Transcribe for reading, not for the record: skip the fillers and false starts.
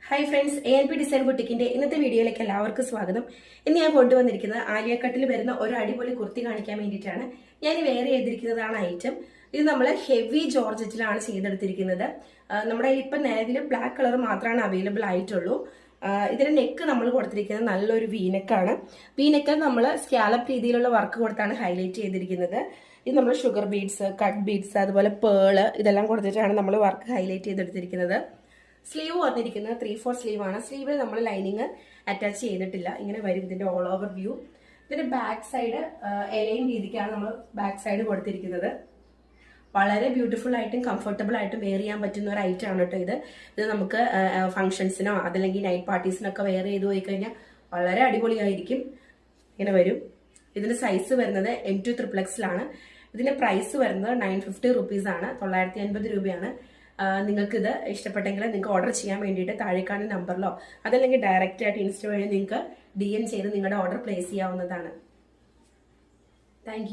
Hi friends, ANP design ബുട്ടിക്കിന്റെ ഇന്നത്തെ വീഡിയോയിലേക്ക് എല്ലാവർക്കും സ്വാഗതം. ഇന്ന് ഞാൻ കൊണ്ടുവന്നിരിക്കുന്നത് ആലിയ കട്ടിൽ വരുന്ന ഒരു അടിപൊളി കുർത്തി കാണിക്കാൻ വേണ്ടിയിട്ടാണ്. ഞാൻ വെയർ ചെയ്തിരിക്കുന്നതാണ് ഐറ്റം. ഇത് നമ്മൾ ഹെവി ജോർജറ്റിലാണ് ചെയ്തെടുത്തിരിക്കുന്നത്. നമ്മുടെ ഇപ്പം നിലവിൽ ബ്ലാക്ക് കളർ മാത്രമാണ് അവൈലബിൾ ആയിട്ടുള്ളൂ. ഇതിന്റെ നെക്ക് നമ്മൾ കൊടുത്തിരിക്കുന്നത് നല്ലൊരു വീനെക്കാണ്. വീനെക്ക് നമ്മൾ സ്കാലപ്പ് രീതിയിലുള്ള വർക്ക് കൊടുത്താണ് ഹൈലൈറ്റ് ചെയ്തിരിക്കുന്നത്. ഇത് നമ്മൾ ഷുഗർ ബീഡ്സ്, കട്ട് ബീഡ്സ്, അതുപോലെ പേള് ഇതെല്ലാം കൊടുത്തിട്ടാണ് നമ്മൾ വർക്ക് ഹൈലൈറ്റ് ചെയ്തെടുത്തിരിക്കുന്നത്. സ്ലീവ് വന്നിരിക്കുന്നത് 3/4 സ്ലീവ് ആണ്. സ്ലീവിൽ നമ്മൾ ലൈനിങ് അറ്റാച്ച് ചെയ്തിട്ടില്ല. ഇങ്ങനെ വരും ഇതിന്റെ ഓൾ ഓവർ വ്യൂ. ഇതിന്റെ ബാക്ക് സൈഡ് എലൈൻ രീതിക്കാണ് നമ്മൾ ബാക്ക് സൈഡ് കൊടുത്തിരിക്കുന്നത്. വളരെ ബ്യൂട്ടിഫുൾ ആയിട്ടും കംഫർട്ടബിൾ ആയിട്ടും വെയർ ചെയ്യാൻ പറ്റുന്ന ഒരു ഐറ്റം ആണ് കേട്ടോ ഇത്. ഇത് നമുക്ക് ഫംഗ്ഷൻസിനോ അതല്ലെങ്കിൽ നൈറ്റ് പാർട്ടീസിനൊക്കെ വെയർ ചെയ്ത് പോയി കഴിഞ്ഞാൽ വളരെ അടിപൊളിയായിരിക്കും. ഇങ്ങനെ വരും. ഇതിന്റെ സൈസ് വരുന്നത് M2 XXXലാണ്. ഇതിന്റെ പ്രൈസ് വരുന്നത് 950 റുപ്പീസ് ആണ്. 950 രൂപയാണ്. നിങ്ങൾക്ക് ഇത് ഇഷ്ടപ്പെട്ടെങ്കിൽ നിങ്ങൾക്ക് ഓർഡർ ചെയ്യാൻ വേണ്ടിയിട്ട് താഴെ കാണുന്ന നമ്പറിലോ അതല്ലെങ്കിൽ ഡയറക്റ്റ് ആയിട്ട് ഇൻസ്റ്റ വഴി നിങ്ങൾക്ക് DM ചെയ്ത് നിങ്ങളുടെ ഓർഡർ പ്ലേസ് ചെയ്യാവുന്നതാണ്. താങ്ക്